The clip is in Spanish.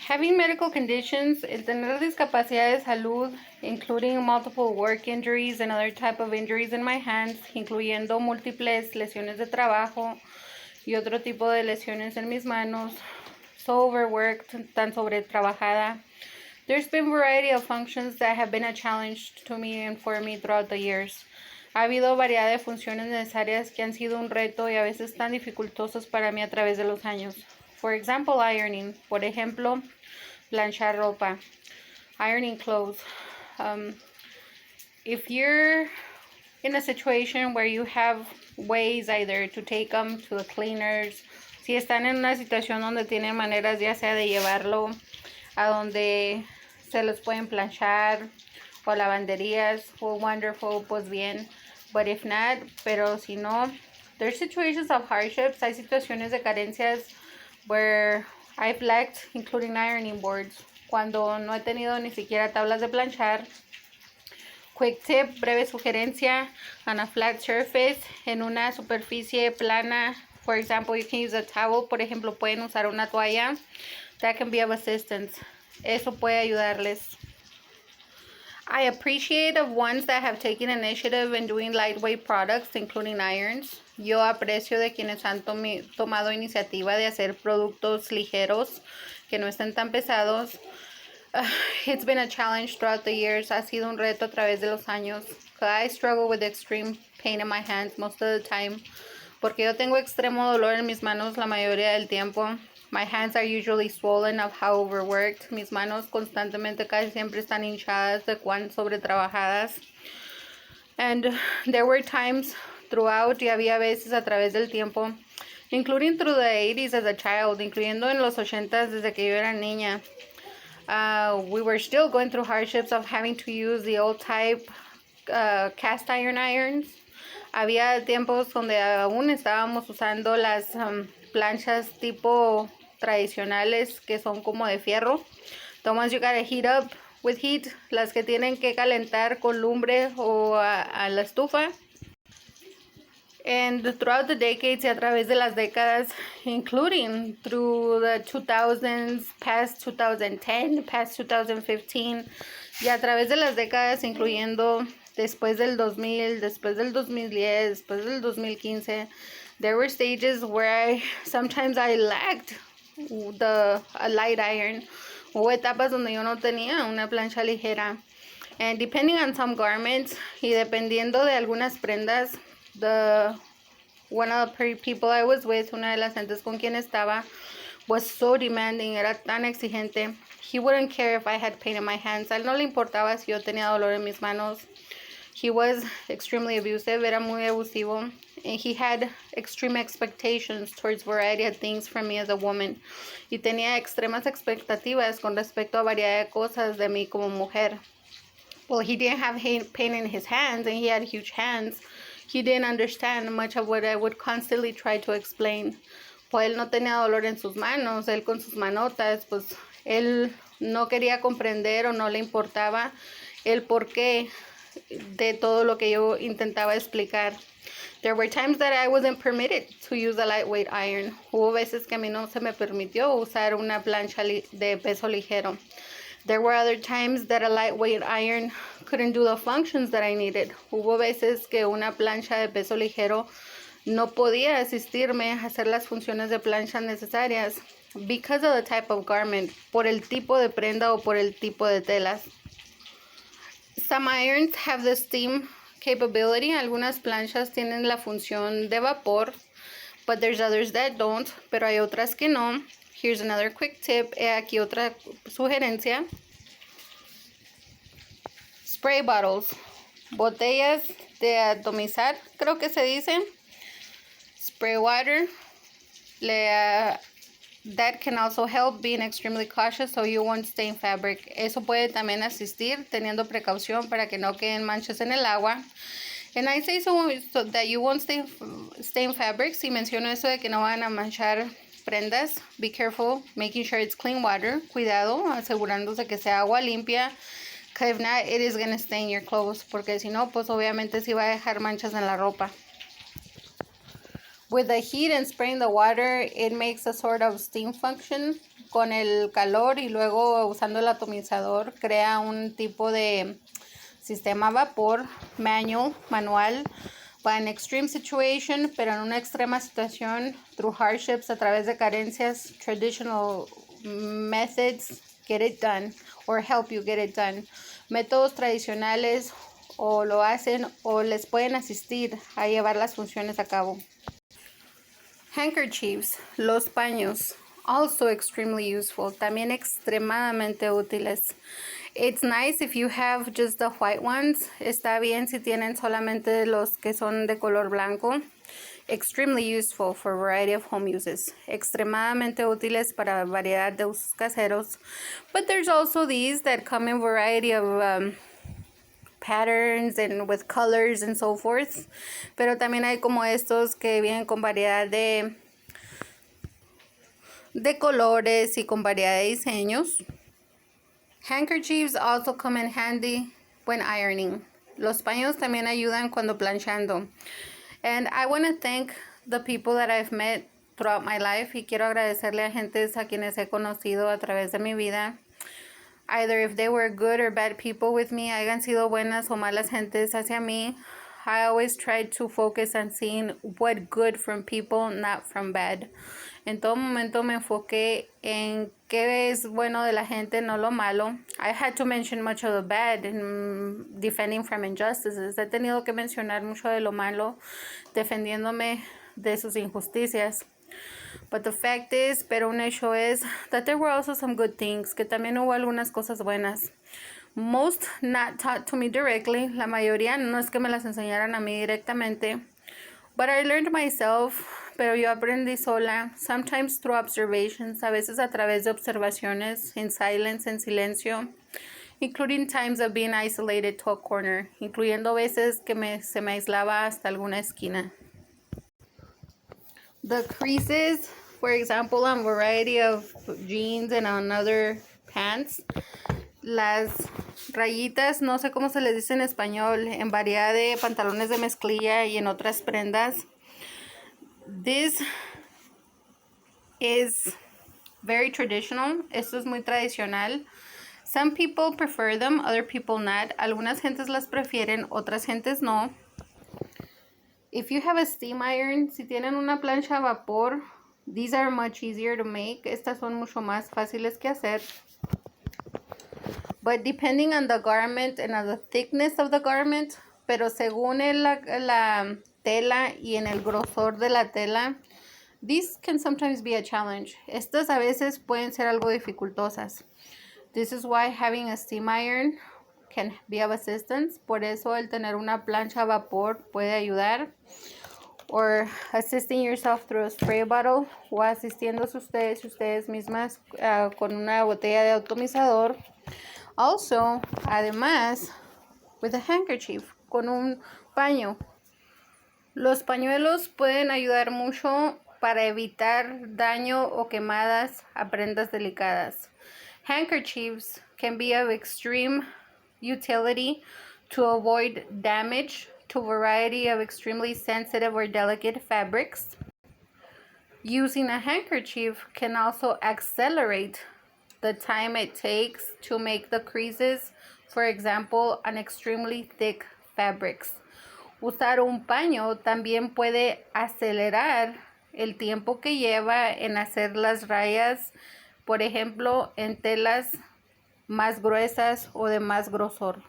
Having medical conditions, el tener discapacidad de salud, including multiple work injuries and other type of injuries in my hands, incluyendo múltiples lesiones de trabajo y otro tipo de lesiones en mis manos, so overworked, tan sobretrabajada. There's been a variety of functions that have been a challenge to me and for me throughout the years. Ha habido variedad de funciones necesarias que han sido un reto y a veces tan dificultosos para mí a través de los años. For example, ironing. Por ejemplo, planchar ropa. Ironing clothes. If you're in a situation where you have ways either to take them to the cleaners, si están en una situación donde tienen maneras ya sea de llevarlo a donde se los pueden planchar o lavanderías, well, wonderful, pues bien. But if not, pero si no, there's situations of hardships. Hay situaciones de carencias where I've lacked, including ironing boards, cuando no he tenido ni siquiera tablas de planchar. Quick tip, breve sugerencia, on a flat surface, en una superficie plana. For example, you can use a towel. Por ejemplo, pueden usar una toalla. That can be of assistance. Eso puede ayudarles. I appreciate of ones that have taken initiative in doing lightweight products, including irons. Yo aprecio de quienes han tomado iniciativa de hacer productos ligeros que no estén tan pesados. It's been a challenge throughout the years. Ha sido un reto a través de los años. I struggle with extreme pain in my hands most of the time. Porque yo tengo extremo dolor en mis manos la mayoría del tiempo. My hands are usually swollen of how overworked. Mis manos constantemente casi siempre están hinchadas de cuán sobretrabajadas. And there were times throughout, y había veces a través del tiempo, including through the 80s as a child, incluyendo en los 80s desde que yo era niña. We were still going through hardships of having to use the old type cast iron irons. Había tiempos donde aún estábamos usando las planchas tipo tradicionales que son como de fierro. The ones you gotta heat up with heat, las que tienen que calentar con lumbre o a la estufa. And throughout the decades y a través de las décadas, including through the 2000s, past 2010, past 2015, y a través de las décadas, incluyendo después del 2000, después del 2010, después del 2015, there were stages where sometimes I lacked a light iron. Hubo etapas donde yo no tenía una plancha ligera. And depending on some garments, y dependiendo de algunas prendas, one of the people I was with, una de las gentes con quien estaba, was so demanding, era tan exigente. He wouldn't care if I had pain in my hands. A él no le importaba si yo tenía dolor en mis manos. He was extremely abusive, era muy abusivo. And he had extreme expectations towards variety of things from me as a woman. Y tenía extremas expectativas con respecto a variedad de cosas de mí como mujer. Well, he didn't have pain in his hands, and he had huge hands. He didn't understand much of what I would constantly try to explain. Pues él no tenía dolor en sus manos, él con sus manotas, pues él no quería comprender o no le importaba el porqué de todo lo que yo intentaba explicar. There were times that I wasn't permitted to use a lightweight iron. Hubo veces que a mí no se me permitió usar una plancha de peso ligero. There were other times that a lightweight iron couldn't do the functions that I needed. Hubo veces que una plancha de peso ligero no podía asistirme a hacer las funciones de plancha necesarias because of the type of garment, por el tipo de prenda o por el tipo de telas. Some irons have the steam capability. Algunas planchas tienen la función de vapor, but there's others that don't, pero hay otras que no. Here's another quick tip. Aquí otra sugerencia. Spray bottles. Botellas de atomizar, creo que se dice. Spray water. That can also help being extremely cautious so you won't stain fabric. Eso puede también asistir teniendo precaución para que no queden manchas en el agua. And I say so that you won't stain fabric. Si menciono eso de que no van a manchar prendas, be careful making sure it's clean water. Cuidado, asegurándose que sea agua limpia. Because if not, it is going to stain your clothes. Porque si no, pues obviamente sí va a dejar manchas en la ropa. With the heat and spraying the water, it makes a sort of steam function. con el calor y luego usando el atomizador crea un tipo de sistema vapor manual para an extreme situation, pero en una extrema situación, through hardships, a través de carencias, traditional methods get it done or help you get it done. Métodos tradicionales o lo hacen o les pueden asistir a llevar las funciones a cabo. Handkerchiefs, los paños, also extremely useful, también extremadamente útiles. It's nice if you have just the white ones. Está bien si tienen solamente los que son de color blanco. Extremely useful for a variety of home uses. Extremadamente útiles para variedad de usos caseros. But there's also these that come in variety of patterns and with colors and so forth. Pero también hay como estos que vienen con variedad de colores y con variedad de diseños. Handkerchiefs also come in handy when ironing. Los paños también ayudan cuando planchando. And I want to thank the people that I've met throughout my life. Y quiero agradecerle a gentes a quienes he conocido a través de mi vida. Either if they were good or bad people with me, hayan sido buenas o malas gentes hacia mí. I always tried to focus on seeing what good from people, not from bad. En todo momento me enfoqué en qué es bueno de la gente, no lo malo. I had to mention much of the bad in defending from injustices. He tenido que mencionar mucho de lo malo, defendiéndome de sus injusticias. But the fact is, pero un hecho es, that there were also some good things, que también hubo algunas cosas buenas. Most not taught to me directly, la mayoría no es que me las enseñaran a mí directamente, but I learned myself, pero yo aprendí sola, sometimes through observations, a veces a través de observaciones, in silence, en silencio, including times of being isolated to a corner, incluyendo veces que se me aislaba hasta alguna esquina. The creases, for example, on variety of jeans and on other pants, las rayitas, no sé cómo se les dice en español, en variedad de pantalones de mezclilla y en otras prendas. This is very traditional. Esto es muy tradicional. Some people prefer them, other people not. Algunas gentes las prefieren, otras gentes no. If you have a steam iron, si tienen una plancha a vapor, these are much easier to make. Estas son mucho más fáciles que hacer. But depending on the garment and on the thickness of the garment, pero según la tela y en el grosor de la tela, these can sometimes be a challenge. Estas a veces pueden ser algo dificultosas. This is why having a steam iron can be of assistance. Por eso el tener una plancha a vapor puede ayudar. Or assisting yourself through a spray bottle, o asistiéndose ustedes mismas con una botella de atomizador. Also, además, with a handkerchief, con un paño. Los pañuelos pueden ayudar mucho para evitar daño o quemadas a prendas delicadas. Handkerchiefs can be of extreme utility to avoid damage to a variety of extremely sensitive or delicate fabrics. Using a handkerchief can also accelerate the time it takes to make the creases, for example, on extremely thick fabrics. Usar un paño también puede acelerar el tiempo que lleva en hacer las rayas, por ejemplo, en telas más gruesas o de más grosor.